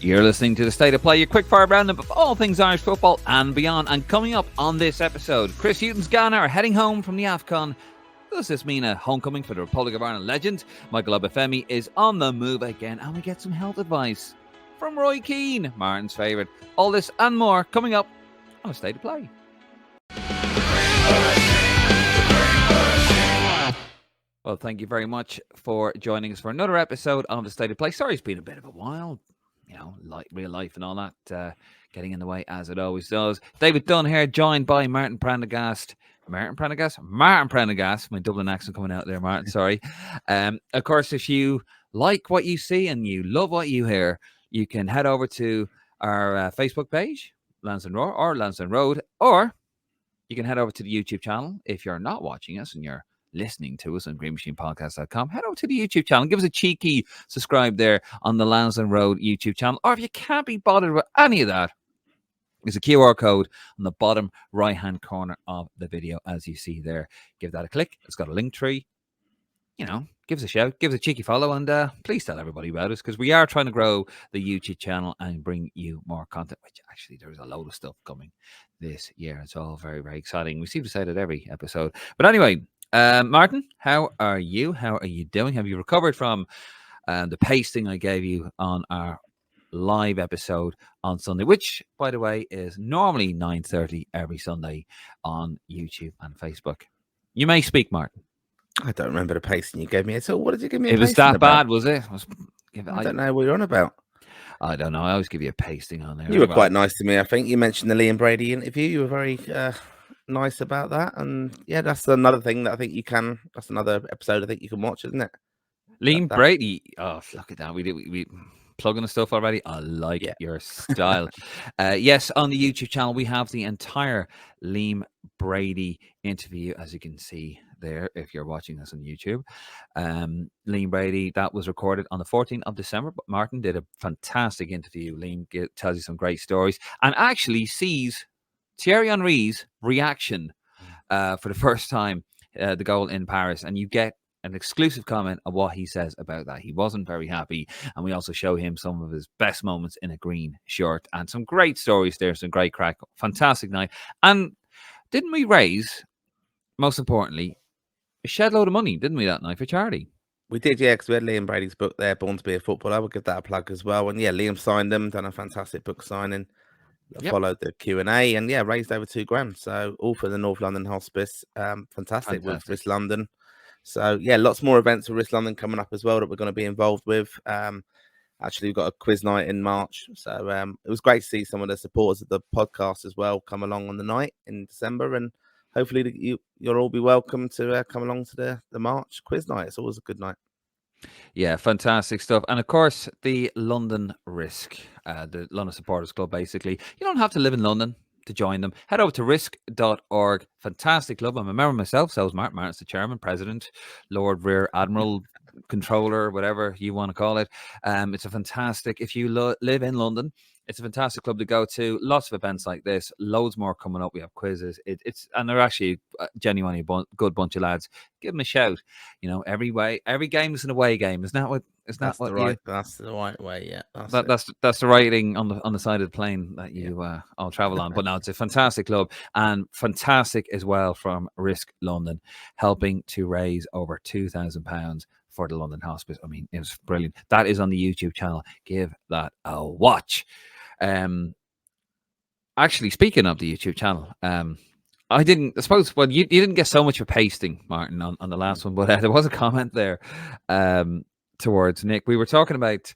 You're listening to The State of Play, your quick-fire roundup of all things Irish football and beyond. And coming up on this episode, Chris Hughton's Ghana are heading home from the AFCON. Does this mean a homecoming for the Republic of Ireland legend? Michael Obafemi is on the move again, and we get some health advice from Roy Keane, Martin's favourite. All this and more coming up on The State of Play. Well, thank you very much for joining us for another episode of The State of Play. Sorry, it's been a bit of a while. You know, like real life and all that, getting in the way as it always does. David Dunn here, joined by Martin Prendergast. Martin Prendergast. My Dublin accent coming out there, Martin. Sorry. Of course, if you like what you see and you love what you hear, you can head over to our Facebook page, Lansdowne Road or Lansdowne Road, or you can head over to the YouTube channel if you're not watching us and you're listening to us on greenmachinepodcast.com. Head over to the YouTube channel. Give us a cheeky subscribe there on the Lansdowne Road YouTube channel. Or if you can't be bothered with any of that, there's a QR code on the bottom right-hand corner of the video, as you see there. Give that a click. It's got a link tree. You know, give us a shout, give us a cheeky follow, and please tell everybody about us, because we are trying to grow the YouTube channel and bring you more content, which actually there's a load of stuff coming this year. It's all very, very exciting. We seem to say that every episode. But anyway, Martin, how are you? How are you doing? Have you recovered from the pasting I gave you on our live episode on Sunday, which, by the way, is normally 9:30 every Sunday on YouTube and Facebook? You may speak, Martin. I don't remember the pasting you gave me. So what did you give me? It was that bad, was it? I don't know what you're on about. I don't know. I always give you a pasting on there. You were quite nice to me, I think. You mentioned the Liam Brady interview. You were very nice about that. And yeah, that's another thing that I think you can. That's another episode I think you can watch, isn't it? Liam Brady. Oh, look at that. We plugging the stuff already. I like your style. Yes, on the YouTube channel, we have the entire Liam Brady interview, as you can see there, if you're watching this on YouTube. Liam Brady, that was recorded on the 14th of December. But Martin did a fantastic interview. Liam tells you some great stories and actually sees Thierry Henry's reaction for the first time, the goal in Paris, and you get an exclusive comment of what he says about that. He wasn't very happy, and we also show him some of his best moments in a green shirt and some great stories there, some great crack. Fantastic night. And didn't we raise, most importantly, a shed load of money, didn't we, that night for charity? We did, yeah, because we had Liam Brady's book there, Born to be a Footballer. I would give that a plug as well. And yeah, Liam signed them, done a fantastic book signing. Followed the Q&A, and yeah, raised over $2,000. So all for the North London Hospice. Fantastic with Risk London. So yeah, lots more events with Risk London coming up as well that we're going to be involved with. Actually, we've got a quiz night in March. So it was great to see some of the supporters of the podcast as well come along on the night in December. And hopefully you'll all be welcome to come along to the March quiz night. It's always a good night. Yeah, fantastic stuff. And of course, the London Risk, the London Supporters Club, basically. You don't have to live in London to join them. Head over to risk.org. Fantastic club. I'm a member myself. So is Martin. Martin's the chairman, president, Lord Rear Admiral, controller, whatever you want to call it. It's a fantastic, if you live in London, it's a fantastic club to go to. Lots of events like this, loads more coming up. We have quizzes. And they're actually genuinely a good bunch of lads. Give them a shout. You know, every game is an away game. Isn't that what? That's the right way. Yeah, that's the writing on the side of the plane that you all travel on. But no, it's a fantastic club, and fantastic as well from Risk London, helping to raise over £2,000 for the London Hospice. I mean, it was brilliant. That is on the YouTube channel. Give that a watch. Actually, speaking of the YouTube channel, I suppose you didn't get so much for pasting, Martin, on the last one, but there was a comment there towards Nick. We were talking about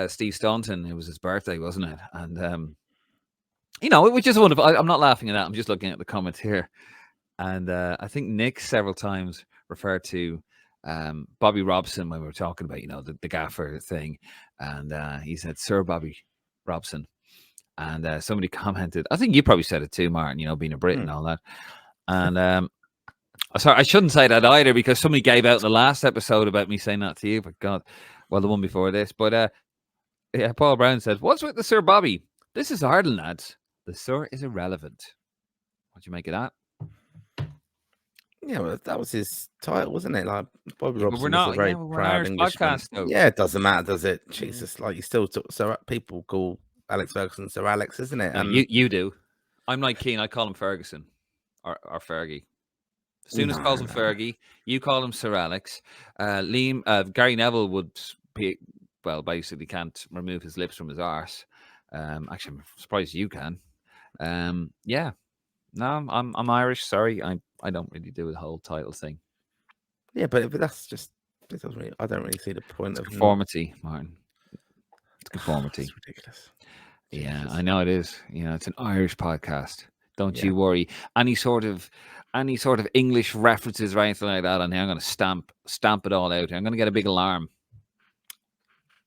Steve Staunton. It was his birthday, wasn't it? And you know, it was just wonderful. I'm not laughing at that. I'm just looking at the comments here, and I think Nick several times referred to Bobby Robson when we were talking about, you know, the gaffer thing, and he said Sir Bobby Robson, and somebody commented, I think you probably said it too, Martin, you know, being a Brit and all that, and sorry, I shouldn't say that either, because somebody gave out the last episode about me saying that to you, but God, well, the one before this, but yeah, Paul Brown said, what's with the Sir Bobby? This is Ireland, lads. The Sir is irrelevant. What do you make of that? Yeah, well, that was his title, wasn't it? Like Bobby Yeah, but we're Robson was a not. very Yeah, we're an proud Irish Englishman. podcast, though. Yeah, it doesn't matter, does it? Mm. Jesus, like you still talk, so people call Alex Ferguson Sir Alex, isn't it? No, you do. I'm like Keane. I call him Ferguson or Fergie. As soon as calls him no. Fergie, you call him Sir Alex. Gary Neville would be, well, basically can't remove his lips from his arse. Actually, I'm surprised you can. Yeah, no, I'm Irish. Sorry, I don't really do the whole title thing. Yeah, but that's just it doesn't really, I don't really see the point It's of not. conformity, Martin. It's conformity. It's ridiculous. Yeah, Jesus. I know it is. You know, it's an Irish podcast. Don't Yeah. you worry. Any sort of English references or anything like that on here, I'm going to stamp it all out. I'm going to get a big alarm.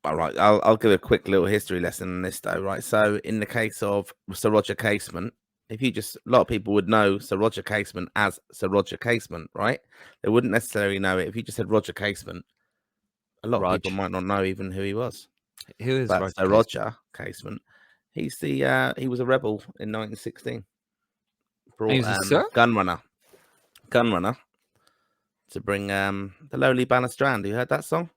All right, I'll give a quick little history lesson on this though. Right, so in the case of Sir Roger Casement, if you just a lot of people would know Sir Roger Casement as Sir Roger Casement, right? They wouldn't necessarily know it if you just said Roger Casement. A lot of Rog. people might not know even who he was. Who is But Roger Sir Casement? Roger Casement, he's the he was a rebel in 1916. Brought Is it Sir? Gunrunner to bring the Lowly Banner Strand. You heard that song?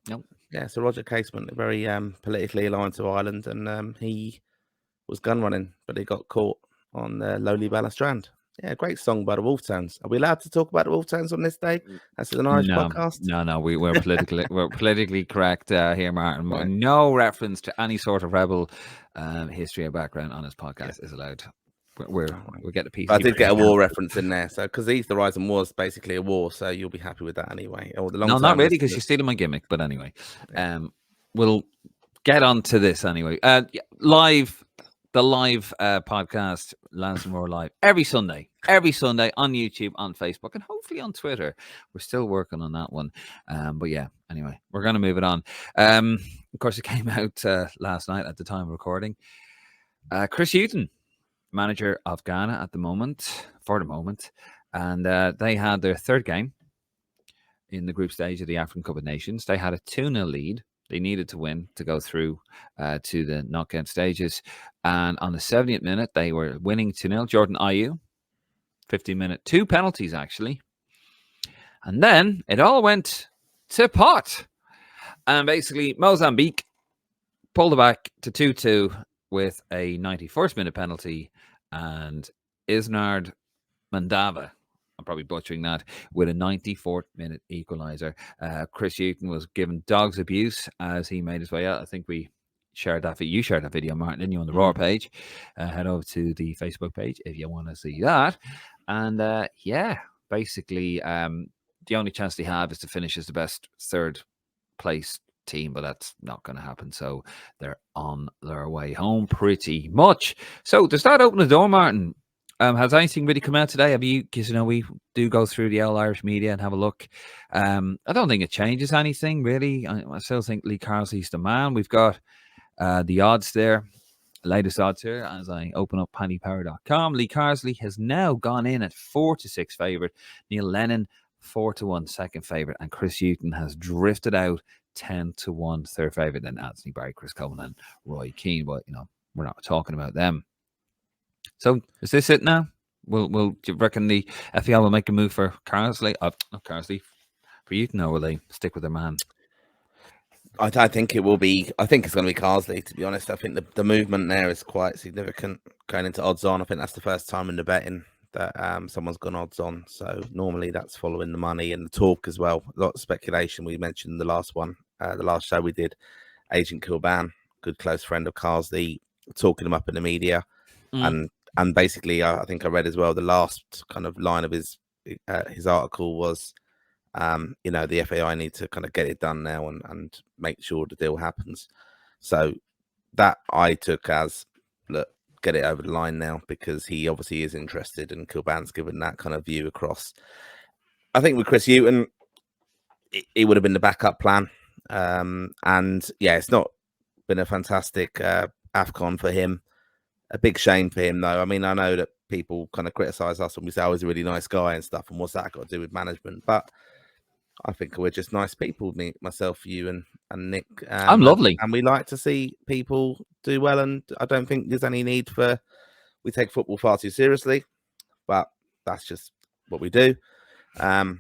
Nope. Yeah, so Roger Casement, very politically aligned to Ireland, and he was gun running, but he got caught on the Lowly Banner Strand. Yeah, great song by the Wolftones. Are we allowed to talk about the Wolftones on this day? This is an Irish podcast. No. We're politically correct here, Martin. Right. No reference to any sort of rebel history or background on this podcast is allowed. We'll get a piece. I did get a war reference in there, so because the Easter Rising was basically a war, so you'll be happy with that anyway. Or the long No, not really, because you're stealing my gimmick. But anyway, we'll get on to this anyway. The live podcast, Lansdowne Road Live, every Sunday on YouTube, on Facebook, and hopefully on Twitter. We're still working on that one. But yeah, anyway, we're going to move it on. Of course, it came out last night at the time of recording. Chris Hughton, manager of Ghana for the moment, and they had their third game in the group stage of the African Cup of Nations. They had a 2-0 lead. They needed to win to go through to the knockout stages. And on the 70th minute, they were winning 2-0. Jordan Ayew, 50-minute, 2 penalties, actually. And then it all went to pot. And basically, Mozambique pulled it back to 2-2 with a 91st minute penalty. And Isnard Mandava, I'm probably butchering that, with a 94th minute equaliser. Chris Hughton was given dog's abuse as he made his way out. I think we shared that. You shared that video, Martin, didn't you, on the Raw page? Head over to the Facebook page if you want to see that. And basically, the only chance they have is to finish as the best third place team, but that's not going to happen. So they're on their way home pretty much. So does that open the door, Martin? Has anything really come out today? Have you, because we do go through the old Irish media and have a look. I don't think it changes anything really. I still think Lee Carsley's the man. We've got the odds there, latest odds here as I open up pennypower.com. Lee Carsley has now gone in at 4-6 favourite. Neil Lennon 4-1 second favourite, and Chris Hughton has drifted out 10-1 third favourite. Then Anthony Barry, Chris Coleman, and Roy Keane. But we're not talking about them. So is this it now? Do you reckon the FPL will make a move for Carsley? Not Carsley, for Hughton, or will they stick with their man? I think it will be. I think it's going to be Carsley, to be honest. I think the movement there is quite significant going into odds on. I think that's the first time in the betting that someone's gone odds on. So normally that's following the money and the talk as well. A lot of speculation. We mentioned the last show we did. Agent Kilban, good close friend of Carsley, talking him up in the media, and basically I think I read as well the last kind of line of his article was, the FAI need to kind of get it done now and make sure the deal happens. So that I took as, look, get it over the line now, because he obviously is interested, and Kilban's given that kind of view across. I think with Chris Hughton, it would have been the backup plan. And yeah, it's not been a fantastic AFCON for him. A big shame for him, though. I mean, I know that people kind of criticize us when we say, oh, he's a really nice guy and stuff, and what's that got to do with management? But I think we're just nice people, me, myself, you, and Nick. I'm lovely. And we like to see people do well, and I don't think there's any need we take football far too seriously, but that's just what we do. I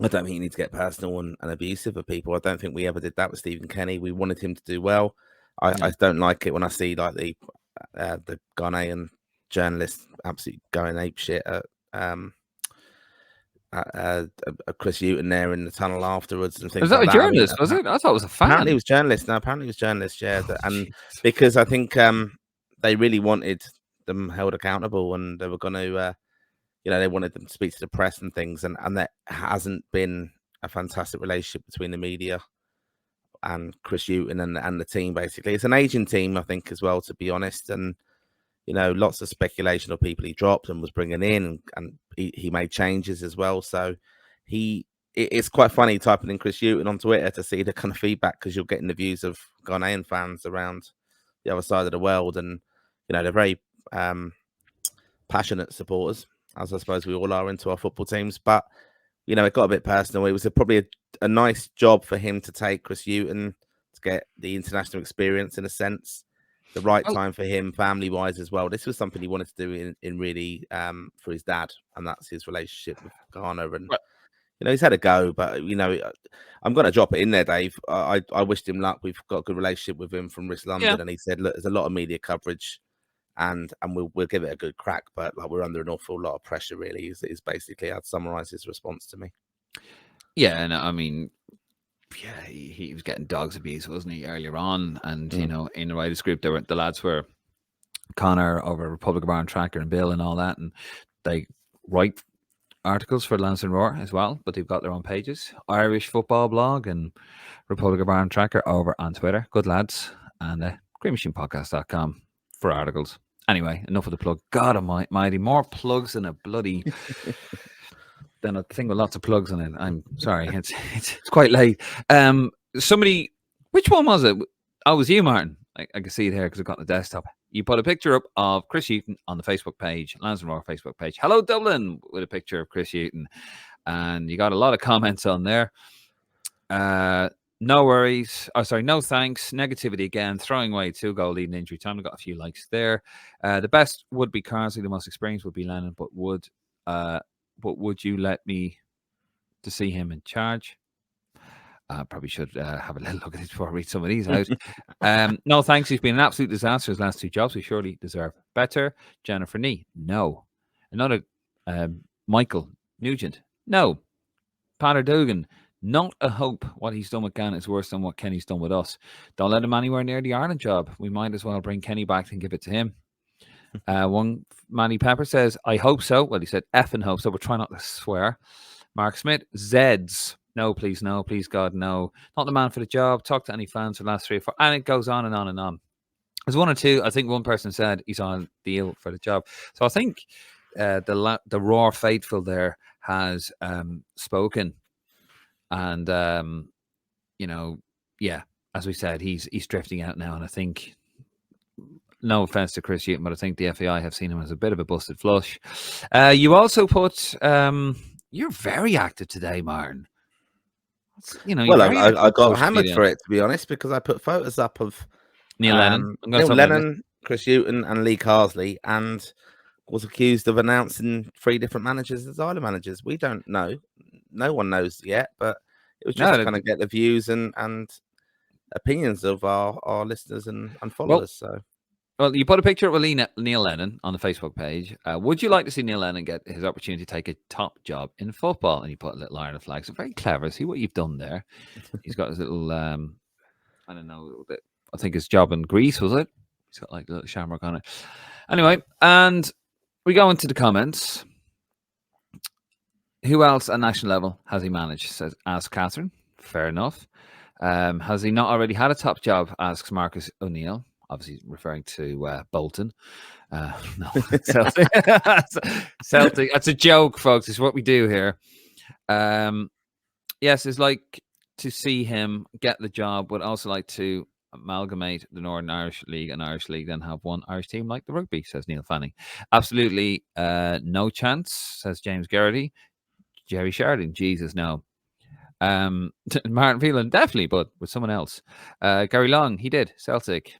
don't think you need to get personal and abusive with people. I don't think we ever did that with Stephen Kenny. We wanted him to do well. I don't like it when I see like the Ghanaian journalists absolutely going ape shit at Chris Hughton there in the tunnel afterwards and things Was that like a that. I mean, journalist? Was it? I thought it was a fan. apparently it was journalist. No, apparently it was journalist. Yeah, and because I think they really wanted them held accountable, and they were going to, they wanted them to speak to the press and things, and that hasn't been a fantastic relationship between the media and Chris Hughton and the team. Basically, it's an aging team, I think, as well. To be honest, and lots of speculation of people he dropped and was bringing in, and he made changes as well. So it's quite funny typing in Chris Hughton on Twitter to see the kind of feedback, because you're getting the views of Ghanaian fans around the other side of the world, and they're very passionate supporters, as I suppose we all are into our football teams. But it got a bit personal. It was probably a nice job for him to take, Chris Hughton, to get the international experience in a sense. The right time for him, family-wise as well. This was something he wanted to do in really for his dad, and that's his relationship with Ghana. And he's had a go, but I'm going to drop it in there, Dave. I wished him luck. We've got a good relationship with him from Risk London, and he said, "Look, there's a lot of media coverage, and we'll give it a good crack, but like we're under an awful lot of pressure." Really, is basically I'd summarise his response to me. Yeah, and I mean, yeah, he was getting dogs abuse, wasn't he, earlier on? And in the Riders group, the lads were Connor over Republic of Ireland Tracker and Bill and all that, and they write articles for Lansdowne Roar as well, but they've got their own pages. Irish Football Blog and Republic of Ireland Tracker over on Twitter. Good lads. And greenmachinepodcast.com for articles. Anyway, enough of the plug. God almighty, more plugs than a bloody than a thing with lots of plugs in it. I'm sorry, it's quite late. Somebody, which one was it? Oh, it was you, Martin. I can see it here because I've got the desktop. You put a picture up of Chris Hughton on the Facebook page, Lansdowne Roar Facebook page. Hello, Dublin, with a picture of Chris Hughton. And you got a lot of comments on there. No worries. Oh, sorry, no thanks. Negativity again. Throwing away 2-goal lead in injury time. I got a few likes there. The best would be Carsley. The most experienced would be Lennon. But would you let me to see him in charge? Probably should have a little look at it before I read some of these out. No thanks. He's been an absolute disaster his last 2 jobs. We surely deserve better. Jennifer Nee, no. Another Michael Nugent, no. Pater Dugan, not a hope. What he's done with Ghana is worse than what Kenny's done with us. Don't let him anywhere near the Ireland job. We might as well bring Kenny back and give it to him. One Manny Pepper says, I hope so. Well, he said effing hope so. We're trying not to swear. Mark Smith, Zeds. No, please, God, no. Not the man for the job. Talk to any fans for the last 3 or 4. And it goes on and on and on. There's 1 or 2. I think one person said he's on deal for the job. So I think the Roar faithful there has spoken. And, as we said, he's drifting out now. And I think, no offense to Chris Hughton, but I think the FAI have seen him as a bit of a busted flush. You also put, you're very active today, Martin. Well, I got hammered for it, to be honest, because I put photos up of Neil Lennon, Chris Hughton, and Lee Carsley, and was accused of announcing 3 different managers as Ireland managers. We don't know. No one knows yet, but it was just to kind of get the views and opinions of our listeners and followers. Well, you put a picture of Neil Lennon on the Facebook page. Would you like to see Neil Lennon get his opportunity to take a top job in football? And you put a little Ireland flag. So very clever. See what you've done there. He's got his little, I don't know, I think his job in Greece, was it? He's got like a little shamrock on it. Anyway, and we go into the comments. Who else at national level has he managed? Asks Catherine. Fair enough. Has he not already had a top job? Asks Marcus O'Neill. Obviously referring to Bolton. No, Celtic. Celtic. That's a joke, folks. It's what we do here. Yes, it's like to see him get the job, but also like to amalgamate the Northern Irish League and Irish League, then have one Irish team like the rugby, says Neil Fanning. Absolutely no chance, says James Garrity. Jerry Sheridan, Jesus, no. Martin Phelan, definitely, but with someone else. Gary Long, he did, Celtic.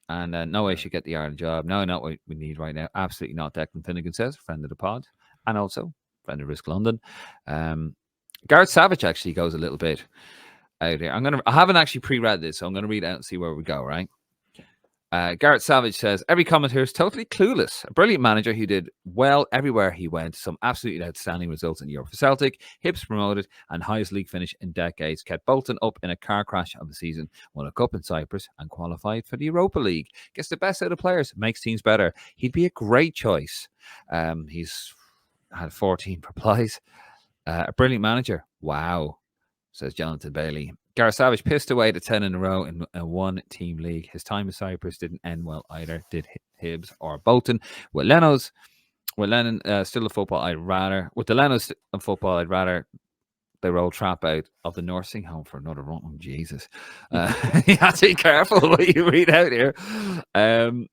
And no way should get the Ireland job. No, not what we need right now. Absolutely not. Declan Finnegan says, friend of the pod. And also friend of Risk London. Gareth Savage actually goes a little bit out here. I haven't actually pre-read this, so I'm gonna read it out and see where we go. Right. Gareth Savage says, every commentator is totally clueless. A brilliant manager who did well everywhere he went. Some absolutely outstanding results in Europe for Celtic. Hibs promoted and highest league finish in decades. Kept Bolton up in a car crash of the season. Won a cup in Cyprus and qualified for the Europa League. Gets the best out of players. Makes teams better. He'd be a great choice. He's had 14 replies. A brilliant manager. Wow, says Jonathan Bailey. Gareth Savage pissed away to 10 in a row in a one-team league. His time in Cyprus didn't end well either, did Hibs or Bolton. With Lennon still a football, with the Leno's in football, I'd rather they roll Trap out of the nursing home for another run. Oh, Jesus. You have to be careful what you read out here. And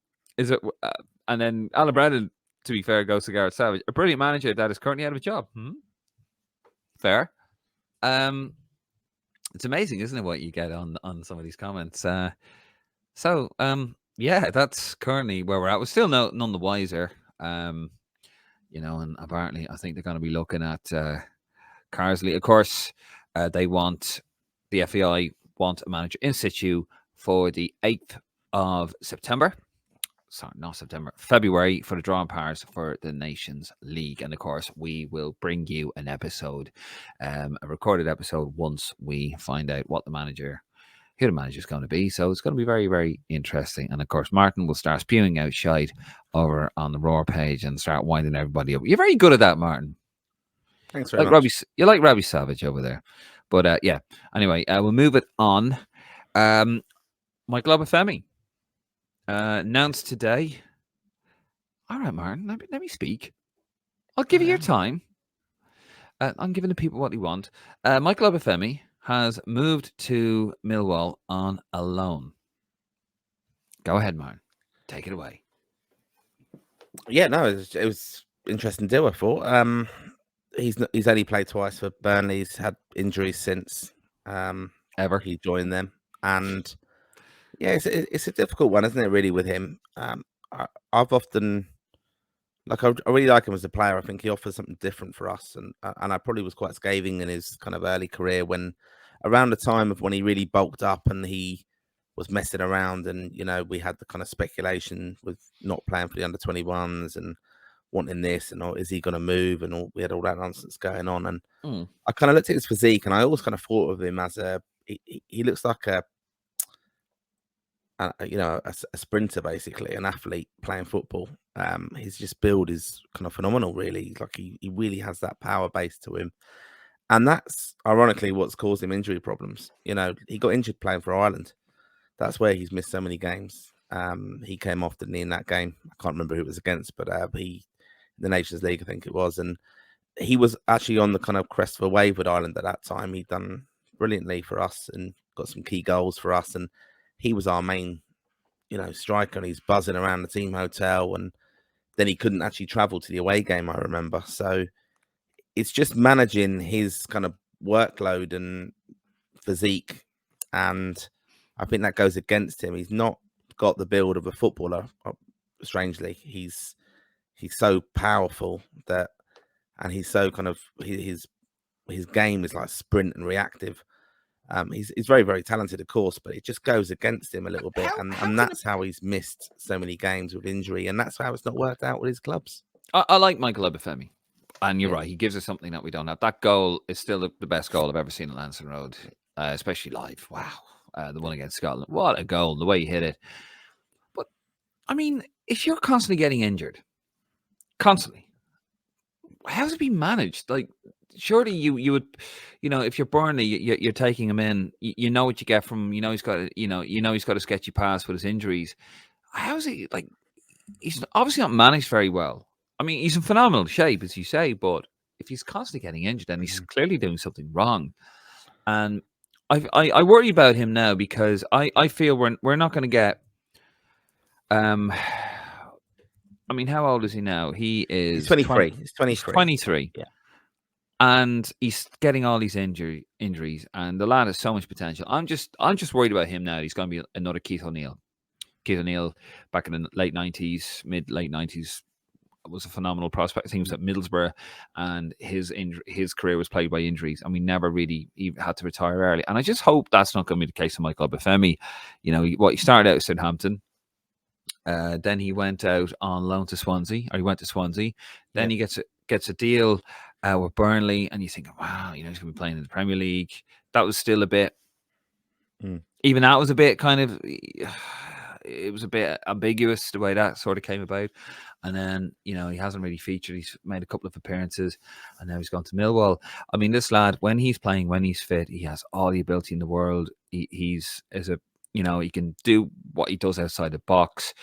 then Alan Brennan, to be fair, goes to Gareth Savage. A brilliant manager that is currently out of a job. Fair. It's amazing, isn't it, what you get on some of these comments. Yeah, that's currently where we're at. We're still none the wiser. And apparently I think they're going to be looking at Carsley. Of course, they want the FAI want a manager in situ for the 8th of September. Sorry, not September, February, for the draw in Paris for the Nations League. And of course, we will bring you an episode, a recorded episode, once we find out who the manager is going to be. So it's going to be very, very interesting. And of course, Martin will start spewing out shite over on the Roar page and start winding everybody up. You're very good at that, Martin. Thanks very much. You like Robbie Savage over there. But yeah, anyway, we'll move it on. Michael Obafemi announced today. All right, Martin, let me speak. I'll give you your time. I'm giving the people what they want. Michael Obafemi has moved to Millwall on a loan. Go ahead, Martin. Take it away. Yeah, no, it was interesting deal, I thought. He's only played twice for Burnley. He's had injuries since ever he joined them, and yeah, it's a difficult one, isn't it? Really, with him, I've often I really like him as a player. I think he offers something different for us, and I probably was quite scathing in his kind of early career when, around the time of when he really bulked up and he was messing around, and we had the kind of speculation with not playing for the under-21s and wanting this, and is he going to move, and we had all that nonsense going on, and I kind of looked at his physique, and I always kind of thought of him as he looks like a sprinter, basically, an athlete playing football. His just build is kind of phenomenal, really. Like he really has that power base to him, and that's ironically what's caused him injury problems. He got injured playing for Ireland. That's where he's missed so many games. He came off, didn't he, in that game? I can't remember who it was against, but the Nations League, I think it was, and he was actually on the kind of crest of a wave with Ireland at that time. He'd done brilliantly for us and got some key goals for us, and he was our main, striker, and he's buzzing around the team hotel, and then he couldn't actually travel to the away game, I remember. So it's just managing his kind of workload and physique, and I think that goes against him. He's not got the build of a footballer, strangely. He's so powerful and he's so kind of, his game is like sprint and reactive. He's very, very talented, of course, but it just goes against him a little bit, and that's how he's missed so many games with injury, and that's how it's not worked out with his clubs. I like Michael Obafemi, and you're right. He gives us something that we don't have. That goal is still the best goal I've ever seen at Lansdowne Road, especially live. Wow, the one against Scotland. What a goal! The way he hit it. But I mean, if you're constantly getting injured, how's it being managed? Like, surely you would, if you're Burnley, you're taking him in. You know what you get from him. He's got he's got a sketchy past with his injuries. How's he, like? He's obviously not managed very well. I mean, he's in phenomenal shape, as you say, but if he's constantly getting injured, then he's clearly doing something wrong. And I worry about him now, because I feel we're not going to get. I mean, how old is he now? He's 23. He's 23. He's 23. Yeah. And he's getting all these injuries, and the lad has so much potential. I'm just worried about him now. He's going to be another Keith O'Neill. Keith O'Neill back in the late 90s, mid-late 90s, was a phenomenal prospect. I think he was at Middlesbrough, and his career was plagued by injuries, and we never really even had to retire early. And I just hope that's not going to be the case of Michael Obafemi. He started out at Southampton. Then he went out on loan to Swansea, or he went to Swansea. Then he gets a deal with Burnley, and you think, wow, he's going to be playing in the Premier League. That was still a bit. Even that was a bit kind of. It was a bit ambiguous the way that sort of came about, and then he hasn't really featured. He's made a couple of appearances, and now he's gone to Millwall. I mean, this lad, when he's playing, when he's fit, he has all the ability in the world. He can do what he does outside the box.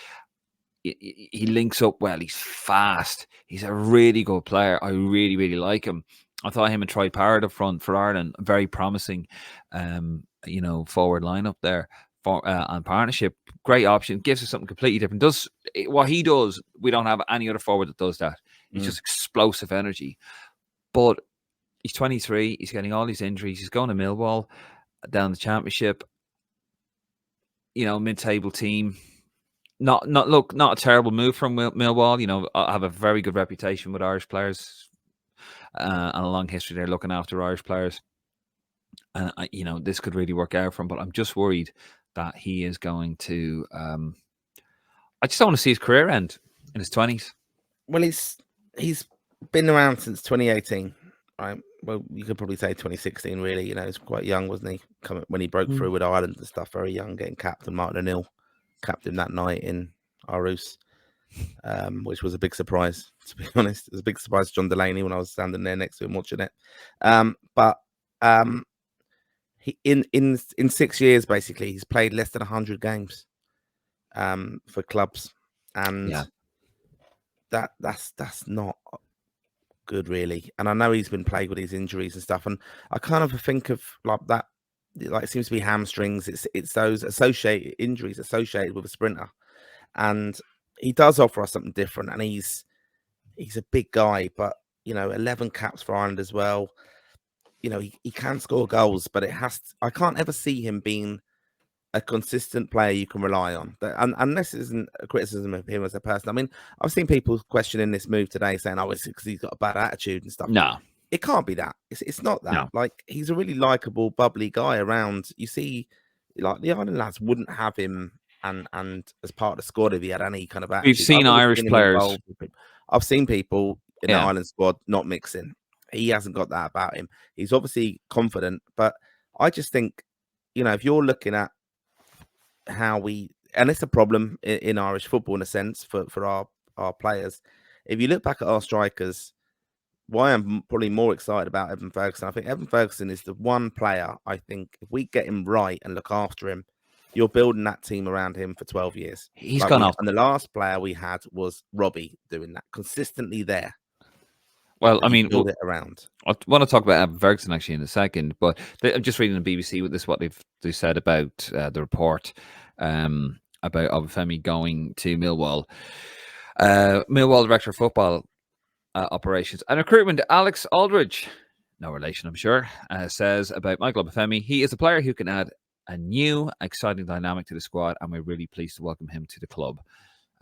He links up well. He's fast. He's a really good player. I really, really like him. I thought him and Troy Parrott up front for Ireland, very promising, forward lineup there on partnership. Great option. Gives us something completely different. Does what he does. We don't have any other forward that does that. He's just explosive energy. But he's 23. He's getting all these injuries. He's going to Millwall down the Championship. Mid-table team. Not a terrible move from Millwall. I have a very good reputation with Irish players, and a long history there looking after Irish players. And this could really work out for him. But I'm just worried that he is going to. I just don't want to see his career end in his 20s. Well, he's been around since 2018, right? Well, you could probably say 2016. Really, he's quite young, wasn't he? When he broke through with Ireland and stuff, very young, getting capped, and Martin O'Neill capped him that night in Aarhus, which was a big surprise, to be honest. It was a big surprise to John Delaney when I was standing there next to him watching it. But he in 6 years, basically, he's played less than 100 games for clubs, and that's not good, really. And I know he's been plagued with these injuries and stuff, and I kind of think of like that. Like, it seems to be hamstrings. It's those associated injuries associated with a sprinter, and he does offer us something different. And he's a big guy, but 11 caps for Ireland as well. He can score goals, but I can't ever see him being a consistent player you can rely on. And this isn't a criticism of him as a person. I mean, I've seen people questioning this move today, saying, "Oh, it's because he's got a bad attitude and stuff." No. It can't be that. It's not that. No. Like, he's a really likable, bubbly guy around. You see, like, the Ireland lads wouldn't have him and as part of the squad if he had any kind of attitude. We've seen Irish players. I've seen people in the Ireland squad not mixing. He hasn't got that about him. He's obviously confident, but I just think, if you're looking at how and it's a problem in Irish football in a sense for our players. If you look back at our strikers, why I'm probably more excited about Evan Ferguson. I think Evan Ferguson is the one player, I think, if we get him right and look after him, you're building that team around him for 12 years. He's gone off. And the last player we had was Robbie doing that, consistently there. Well, I mean, build it around. I want to talk about Evan Ferguson actually in a second, but I'm just reading the BBC with this, what they said about the report about Obafemi going to Millwall. Millwall Director of Football Operations and Recruitment, Alex Aldridge, no relation, I'm sure, says about Michael Obafemi, he is a player who can add a new, exciting dynamic to the squad, and we're really pleased to welcome him to the club.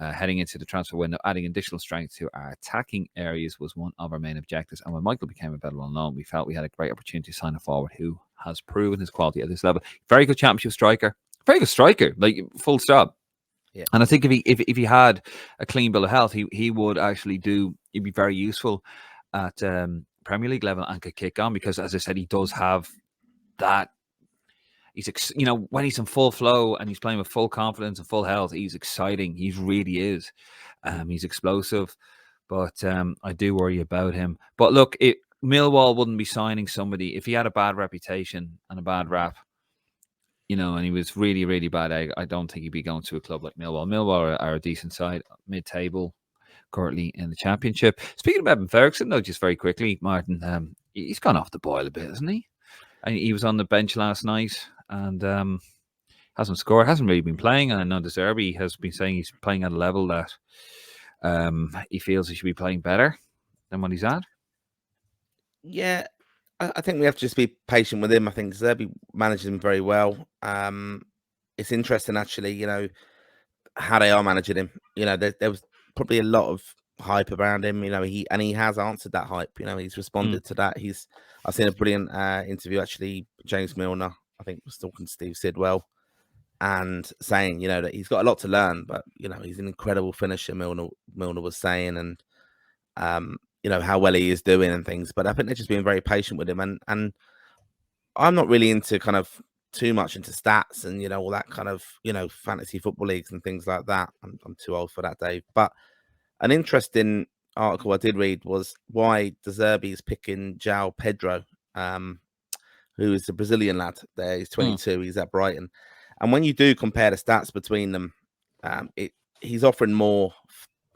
Heading into the transfer window, adding additional strength to our attacking areas was one of our main objectives. And when Michael became a better well-known, we felt we had a great opportunity to sign a forward who has proven his quality at this level. Very good championship striker. Very good striker, like, full stop. Yeah. And I think if he had a clean bill of health, he would actually he'd be very useful at Premier League level and could kick on, because, as I said, he does have that. He's, when he's in full flow and he's playing with full confidence and full health, he's exciting. He really is. He's explosive, but I do worry about him. But look, Millwall wouldn't be signing somebody if he had a bad reputation and a bad rap, and he was really, really bad. I don't think he'd be going to a club like Millwall. Millwall are a decent side, mid-table, currently in the Championship. Speaking of Evan Ferguson, though, just very quickly, Martin, he's gone off the boil a bit, hasn't he? And he was on the bench last night and hasn't scored, hasn't really been playing. And I know De Zerbi has been saying he's playing at a level that he feels he should be playing better than what he's at. Yeah, I think we have to just be patient with him. I think Zerbi manages him very well. It's interesting, actually, how they are managing him. There was probably a lot of hype around him. He has answered that hype. He's responded to that. I've seen a brilliant interview actually. James Milner, I think, was talking to Steve Sidwell and saying, that he's got a lot to learn, but he's an incredible finisher. Milner was saying, and how well he is doing and things. But I think they're just being very patient with him, and I'm not really into kind of too much into stats and all that kind of fantasy football leagues and things like that. I'm too old for that, Dave. But an interesting article I did read was why De Zerbi is picking João Pedro, who is a Brazilian lad. There, he's 22. He's at Brighton, and when you do compare the stats between them, he's offering more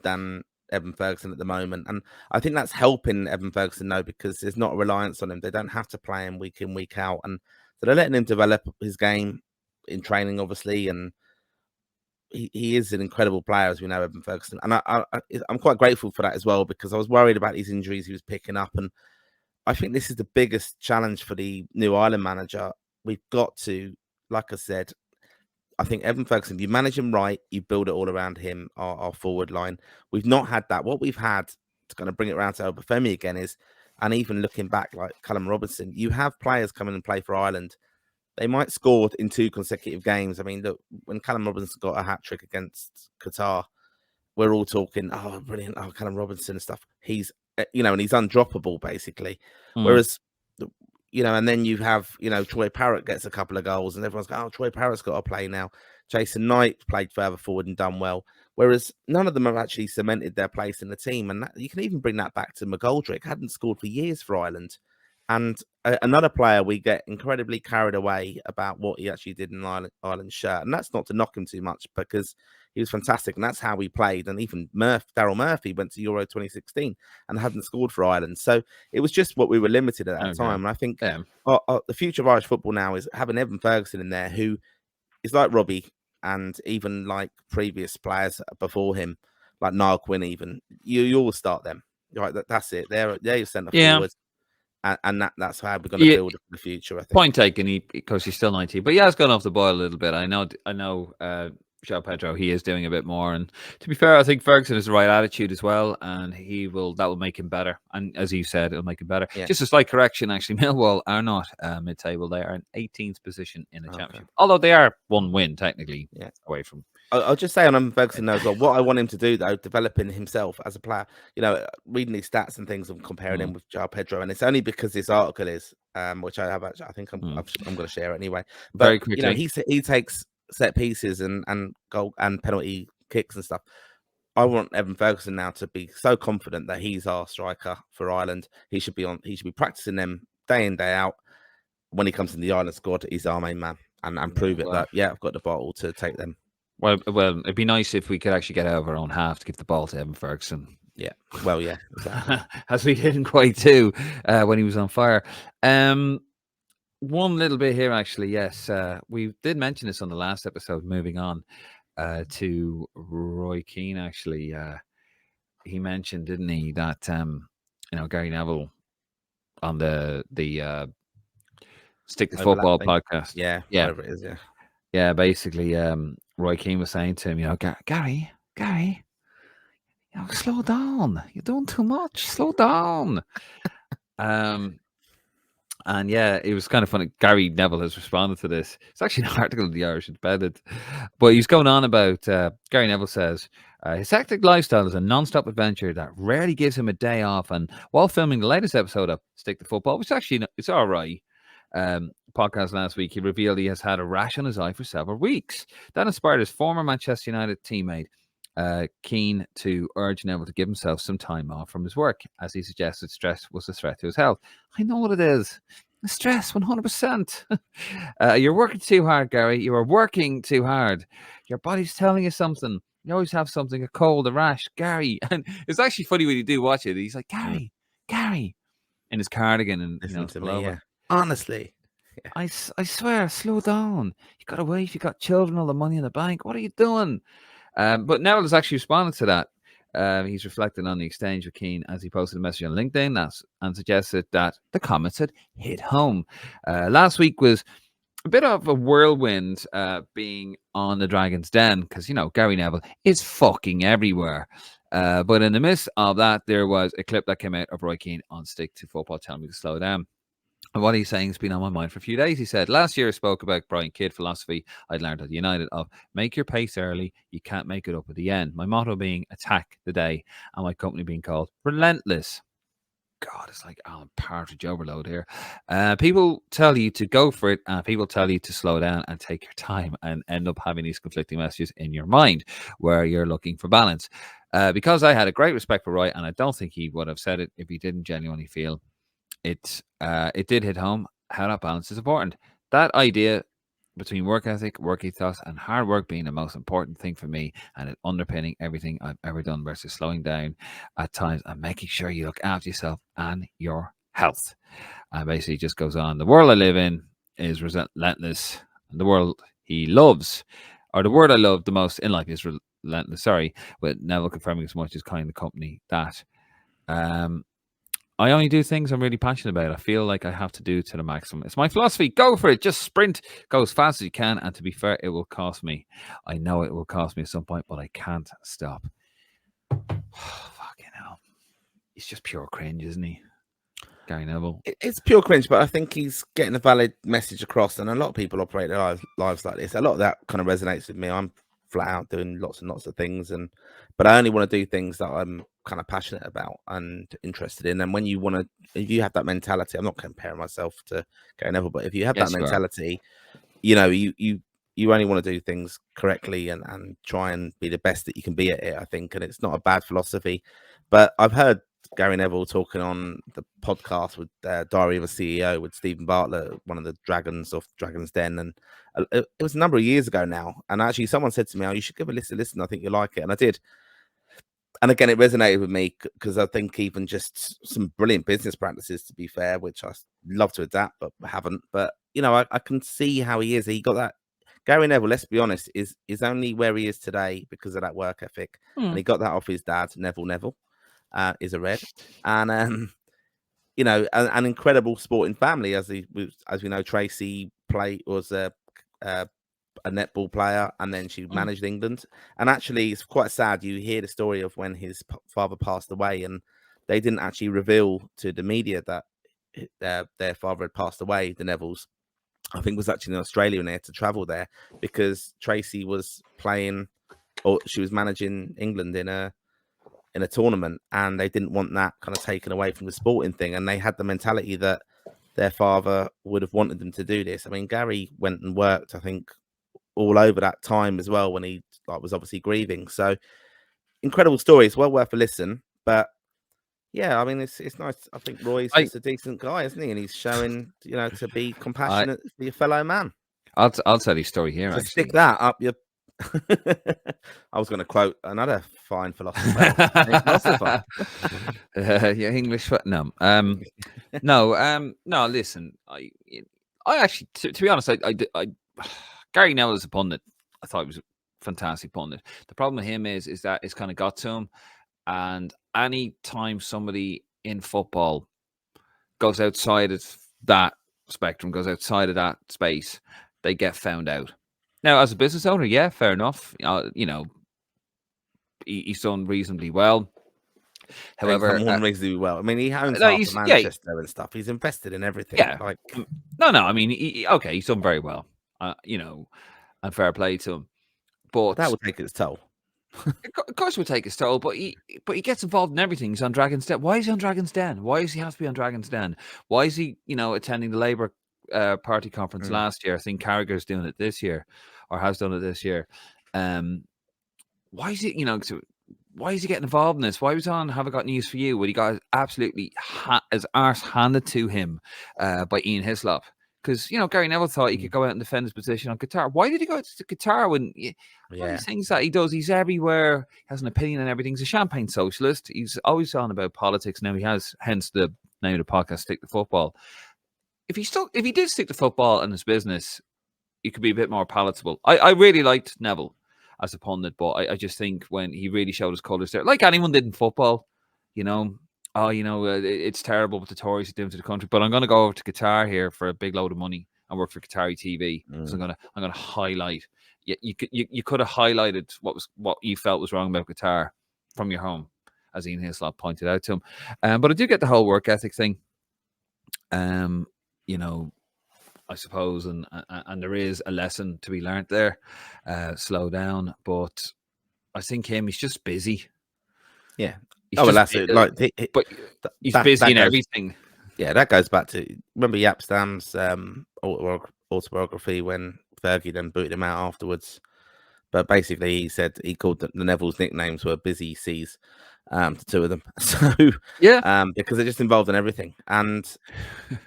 than Evan Ferguson at the moment, and I think that's helping Evan Ferguson now because there's not a reliance on him. They don't have to play him week in, week out, and so they're letting him develop his game in training, obviously, and he is an incredible player, as we know, Evan Ferguson, and I'm quite grateful for that as well because I was worried about these injuries he was picking up, and I think this is the biggest challenge for the new Ireland manager. We've got to, like I said, I think Evan Ferguson, if you manage him right, you build it all around him, our forward line. We've not had that. What we've had, to kind of bring it around to Obafemi again, is, and even looking back, like Callum Robinson, you have players come in and play for Ireland. They might score in 2 consecutive games. I mean, look, when Callum Robinson got a hat-trick against Qatar, we're all talking, oh, brilliant, oh, Callum Robinson and stuff. He's, and he's undroppable, basically. Whereas, and then you have, Troy Parrott gets a couple of goals and everyone's going, oh, Troy Parrott's got to play now. Jason Knight played further forward and done well. Whereas none of them have actually cemented their place in the team. And you can even bring that back to McGoldrick. Hadn't scored for years for Ireland. And another player, we get incredibly carried away about what he actually did in Ireland's shirt. And that's not to knock him too much because he was fantastic. And that's how he played. And even Daryl Murphy went to Euro 2016 and hadn't scored for Ireland. So it was just what we were limited at that time. And I think the future of Irish football now is having Evan Ferguson in there, who is like Robbie and even like previous players before him, like Niall Quinn even. You always start them. Right, that's it. They're your centre forward. And that's how we're going to build the future, I think. Point taken, because he's still 19. But yeah, it's gone off the boil a little bit. I know João Pedro, he is doing a bit more. And to be fair, I think Ferguson has the right attitude as well. And that will make him better. And as you said, it'll make him better. Yeah. Just a slight correction, actually. Millwall are not mid-table. They are in 18th position in the championship. Although they are 1 win, technically, away from. I'll just say on Ferguson as well, what I want him to do, though, developing himself as a player, reading his stats and things and comparing him with João Pedro. And it's only because this article is, which I have actually, I think I'm going to share it anyway. But, very quickly. He takes set pieces and goal and penalty kicks and stuff. I want Evan Ferguson now to be so confident that he's our striker for Ireland. He should be practicing them day in, day out. When he comes in the Ireland squad, he's our main man and prove it that, I've got the bottle to take them. Well, it'd be nice if we could actually get out of our own half to give the ball to Evan Ferguson. Yeah, well, yeah, exactly. As we didn't quite do when he was on fire. One little bit here, actually, yes. We did mention this on the last episode, moving on to Roy Keane, actually. He mentioned, didn't he, that, Gary Neville on the Stick to Football podcast. Yeah, whatever it is, yeah. Yeah, basically, Roy Keane was saying to him, Gary, slow down. You're doing too much. Slow down. And yeah, it was kind of funny. Gary Neville has responded to this. It's actually an article in the Irish Independent. But he's going on about, Gary Neville says, his hectic lifestyle is a non-stop adventure that rarely gives him a day off. And while filming the latest episode of Stick to Football, which actually, it's all right, podcast last week, he revealed he has had a rash on his eye for several weeks. That inspired his former Manchester United teammate, Keane, to urge Neville to give himself some time off from his work, as he suggested stress was a threat to his health. I know what it is. Stress, 100%. You're working too hard, Gary. You are working too hard. Your body's telling you something. You always have something, a cold, a rash, Gary. And it's actually funny when you do watch it. He's like, Gary, in his cardigan, and listen to me, yeah. Honestly. Yeah. I swear, slow down. You got a wife, you got children, all the money in the bank. What are you doing? But Neville has actually responded to that. He's reflected on the exchange with Keane as he posted a message on LinkedIn and suggested that the comments had hit home. Last week was a bit of a whirlwind being on the Dragon's Den because, Gary Neville is fucking everywhere. But in the midst of that, there was a clip that came out of Roy Keane on Stick to Football telling me to slow down. And what he's saying has been on my mind for a few days. He said, last year I spoke about Brian Kidd philosophy I'd learned at United of make your pace early, you can't make it up at the end. My motto being attack the day, and my company being called Relentless. God, it's like Alan Partridge overload here. People tell you to go for it, and people tell you to slow down and take your time, and end up having these conflicting messages in your mind where you're looking for balance. Because I had a great respect for Roy, and I don't think he would have said it if he didn't genuinely feel it. It did hit home how that balance is important. That idea between work ethic, work ethos, and hard work being the most important thing for me, and it underpinning everything I've ever done versus slowing down at times and making sure you look after yourself and your health. And basically just goes on. The world I live in is relentless, and the world he loves, or the word I love the most in life is relentless. Sorry, with Neville confirming as much as kind of the company that I only do things I'm really passionate about. I feel like I have to do to the maximum. It's my philosophy. Go for it. Just sprint. Go as fast as you can. And to be fair, it will cost me. I know it will cost me at some point, but I can't stop. Fucking hell. He's just pure cringe, isn't he? Gary Neville. It's pure cringe, but I think he's getting a valid message across. And a lot of people operate their lives like this. A lot of that kind of resonates with me. I'm flat out doing lots and lots of things, but I only want to do things that I'm kind of passionate about and interested in. And when you want to, if you have that mentality, I'm not comparing myself to Gary Neville, but if you have that mentality, you know, you only want to do things correctly and try and be the best that you can be at it, I think. And it's not a bad philosophy. But I've heard Gary Neville talking on the podcast with Diary of a CEO with Stephen Bartlett, one of the Dragons of Dragon's Den, and it was a number of years ago now. And actually, someone said to me, "Oh, you should give a listen. I think you'll like it." And I did. And again, it resonated with me because I think even just some brilliant business practices, to be fair, which I love to adapt, but haven't. But you know, I can see how he is. He got that. Gary Neville, let's be honest, is only where he is today because of that work ethic, and he got that off his dad, Neville. Is a Red, and you know, an incredible sporting family, as we know. Tracy was a netball player, and then she managed England. And actually, it's quite sad. You hear the story of when his father passed away, and they didn't actually reveal to the media that their father had passed away. The Nevilles, I think, was actually in Australia, and they had to travel there because Tracy was playing, or she was managing England in a tournament, and they didn't want that kind of taken away from the sporting thing. And they had the mentality that their father would have wanted them to do this. I mean, Gary went and worked, I think, all over that time as well when he was obviously grieving. So incredible story. It's well worth a listen. But yeah, I mean, it's nice. I think Roy's just a decent guy, isn't he? And he's showing, you know, to be compassionate for your fellow man. I'll tell his story here. So actually, stick that up your. I was going to quote another fine philosopher. Yeah, English. No, no. Listen, I actually, to be honest, I Gary Neville as a pundit, I thought he was a fantastic pundit. The problem with him is that it's kind of got to him, and any time somebody in football goes outside of that spectrum, goes outside of that space, they get found out. Now, as a business owner, yeah, fair enough. You know, he's done reasonably well. However, reasonably well. I mean, he owns half of Manchester and stuff. He's invested in everything. Yeah, no. I mean, he's done very well. You know, and fair play to him. But that would take its toll. Of course, it would take its toll. But he gets involved in everything. He's on Dragon's Den. Why is he on Dragon's Den? Why does he have to be on Dragon's Den? Why is he, you know, attending the Labour Party conference last year? I think Carragher's doing it this year, or has done it this year. Why is he, you know? Why is he getting involved in this? Why was on Have I Got News for You when he got absolutely his arse handed to him by Ian Hislop? Because, you know, Gary Neville thought he could go out and defend his position on Qatar. Why did he go to Qatar when all these things that he does? He's everywhere, has an opinion and everything. He's a champagne socialist. He's always on about politics. Now he has, hence the name of the podcast, Stick to Football. If he did stick to football and his business, it could be a bit more palatable. I really liked Neville as a pundit, but I just think when he really showed his colours there, like anyone did in football, you know, it's terrible what the Tories are doing to the country, but I'm going to go over to Qatar here for a big load of money and work for Qatari TV. So I'm going to highlight. You could have highlighted what you felt was wrong about Qatar, from your home, as Ian Hislop pointed out to him. But I do get the whole work ethic thing. You know, I suppose, and there is a lesson to be learnt there. Slow down, but I think he's just busy. Yeah. He's well, just that's it. Like, but he's busy in goes, everything. Yeah, that goes back to, remember Yapstam's autobiography when Fergie then booted him out afterwards. But basically, he said he called the Neville's nicknames were busy C's, the two of them. So Yeah, because they're just involved in everything. And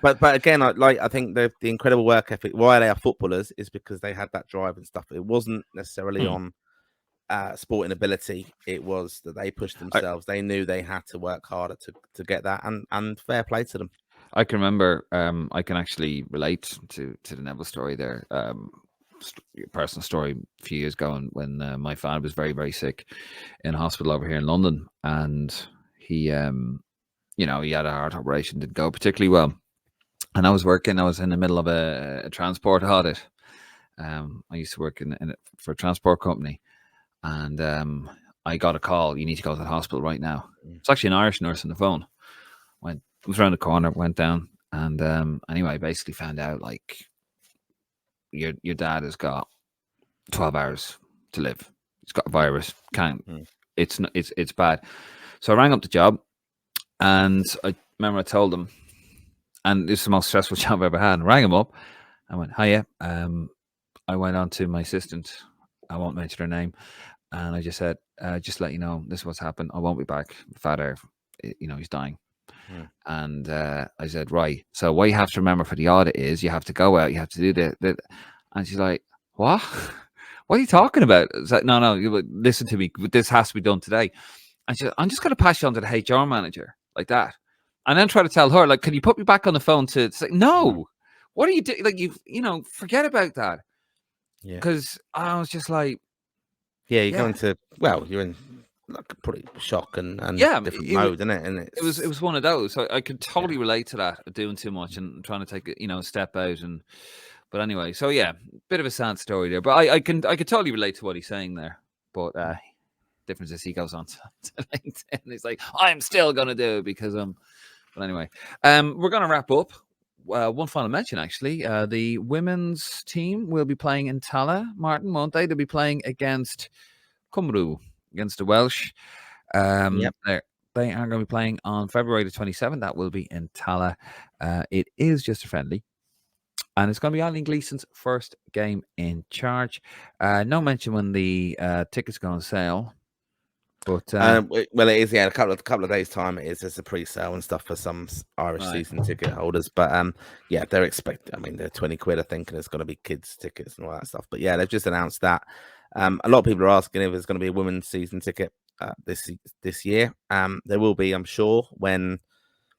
but again, I think the incredible work ethic, why they are footballers, is because they had that drive and stuff. It wasn't necessarily on sporting ability. It was that they pushed themselves. They knew they had to work harder to get that, and fair play to them. I can remember. I can actually relate to the Neville story there. Personal story a few years ago when my father was very, very sick in a hospital over here in London, and he, he had a heart operation, didn't go particularly well. And I was in the middle of a transport audit. I used to work for a transport company, and I got a call. You need to go to the hospital right now. It's actually an Irish nurse on the phone. Was around the corner, went down, and anyway, I basically found out like your dad has got 12 hours to live. He's got a virus. It's bad. So I rang up the job, and I remember I told them, and this is the most stressful job I've ever had. I rang him up. I went, hiya. I went on to my assistant. I won't mention her name. And I just said, just let you know, this is what's happened. I won't be back. Father, he's dying. And I said, right. So what you have to remember for the audit is you have to go out. You have to do the and she's like, what? What are you talking about? It's like, no, listen to me. This has to be done today. And she's like, I'm just going to pass you on to the HR manager like that. And then try to tell her, like, can you put me back on the phone to say, no, what are you doing? Like, forget about that. Yeah. Because I was just like, yeah, you're going to, you're in like pretty shock and different mode, isn't it? And it was one of those. So I could totally relate to that, doing too much and trying to take a step out. But anyway, so yeah, bit of a sad story there. But I could totally relate to what he's saying there. But difference is he goes on to LinkedIn and he's like, I'm still gonna do it because But anyway, we're gonna wrap up. One final mention, actually. The women's team will be playing in Tala, Martin, won't they? They'll be playing against Cymru, against the Welsh. They are going to be playing on February the 27th. That will be in Tala. It is just a friendly. And it's going to be Eileen Gleason's first game in charge. No mention when the tickets go on sale. But well, it is. Yeah, a couple of days time. It is. There's a pre-sale and stuff for some Irish season ticket holders. But yeah, they're expecting. I mean, they're 20 quid. I think, and it's going to be kids tickets and all that stuff. But yeah, they've just announced that. A lot of people are asking if there's going to be a women's season ticket this year. There will be, I'm sure, when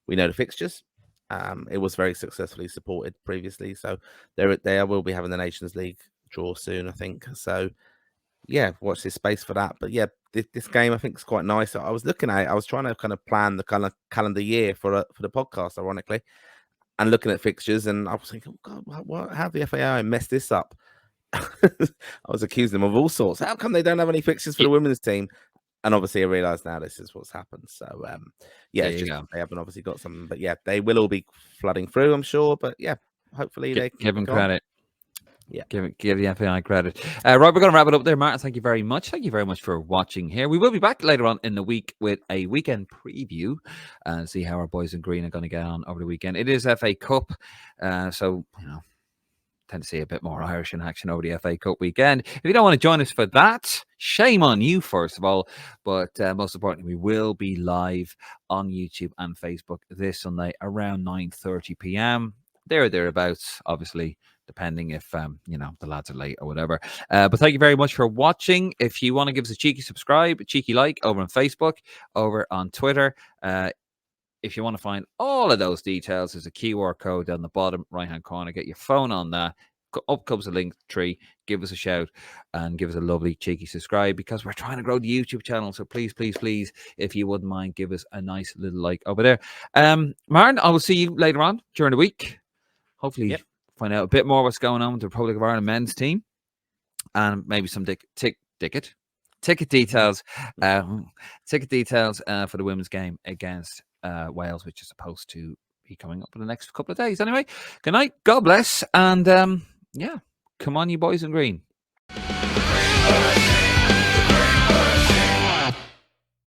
we know the fixtures. It was very successfully supported previously, so they will be having the Nations League draw soon, I think. So yeah, watch this space for that. But yeah, this game I think is quite nice. I was looking at it. I was trying to kind of plan the kind of calendar year for the podcast, ironically, and looking at fixtures, and I was thinking, oh God, how the FAI messed this up? I was accusing them of all sorts. How come they don't have any fixtures for the women's team? And obviously, I realise now this is what's happened. So yeah, it's just they haven't obviously got something. But yeah, they will all be flooding through, I'm sure. But yeah, hopefully they give them credit. Yeah, give the FAI credit. Right, we're going to wrap it up there, Martin. Thank you very much. Thank you very much for watching here. We will be back later on in the week with a weekend preview and see how our boys in green are going to get on over the weekend. It is FA Cup, so tend to see a bit more Irish in action over the FA Cup weekend. If you don't want to join us for that, shame on you, first of all. But most importantly, we will be live on YouTube and Facebook this Sunday around 9:30 p.m. Thereabouts, obviously, depending if the lads are late or whatever. But thank you very much for watching. If you want to give us a cheeky subscribe, a cheeky like over on Facebook, over on Twitter, if you want to find all of those details, there's a QR code down the bottom right-hand corner. Get your phone on that. Up comes a link tree. Give us a shout and give us a lovely cheeky subscribe because we're trying to grow the YouTube channel. So please, please, please, if you wouldn't mind, give us a nice little like over there. Martin, I will see you later on during the week. Hopefully find out a bit more what's going on with the Republic of Ireland men's team and maybe some ticket. Ticket details. Ticket details for the women's game against Wales, which is supposed to be coming up in the next couple of days. Anyway, good night. God bless. And yeah, come on, you boys in green.